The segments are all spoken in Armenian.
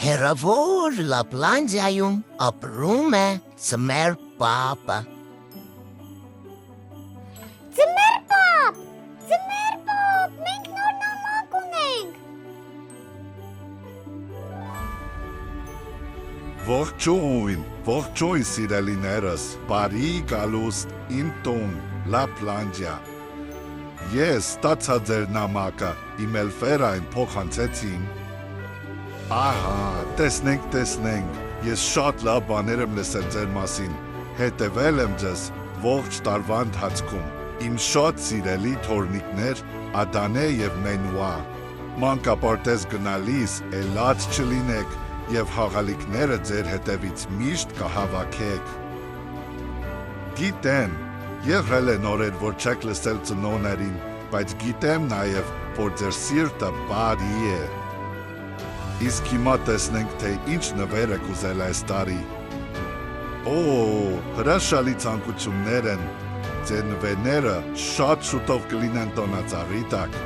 Հեռավոր Լապլանդիայում ապրում է Ձմեռ պապը։ Ձմեռ պապ, մենք նոր նամակ ունենք։ Ողջույն սիրելիներս, բարի գալուստ իմ տուն, Լապլանդիա։ Ես ստացա ձեր նամակը, իմ էլֆերային փոխանցեցին։ Ահա, տեսնենք, ես շատ լավ բաներ եմ լսել ձեր մասին, հետևել եմ ձեզ ողջ տարվա ընթացքում, իմ շատ սիրելի թորնիկներ Ադանե և Մենուա, մանկապարտեզ գնալիս էլած չլինեք և հաղալիքները ձեր հետևից միշտ կհավաքեք։ Գիտեմ, եղել են օրեր, որ չեք լսել ծնողներին, բայց գիտեմ նաև, որ ձեր սիրտը բարի է։ Իսկ հիմա տեսնենք, թե ինչ նվեր եք ուզել այս տարի։ Հրաշալի ցանկություններ են, ձեր նվերները շատ շուտով կլինեն տոնածառի տակ։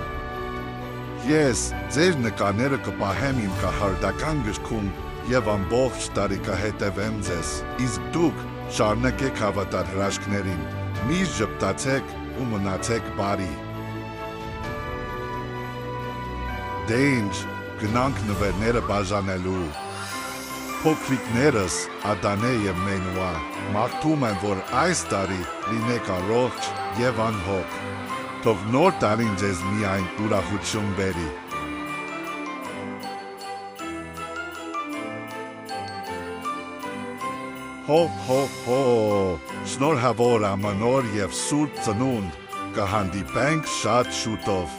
Ես ձեր նկարները կպահեմ իմ կահարդական գրքում և ամբողջ տարի կհետևեմ ձեզ, իսկ դուք շարունակեք հավատալ հրաշքներին, միշտ ժպտացեք ու մնացեք բարի։ Դե ինչ, գնանք նվերները բաժանելու։ Փոքրիկներս Ադանե և Մենուա, մաղթում եմ, որ այս տարի լինեք առողջ և անհոգ, թող նոր տարին ձեզ միայն ուրախություն բերի։ Հո, շնորհավոր ամանոր և սուրբ ծնունդ, կհանդիպենք շատ շուտով։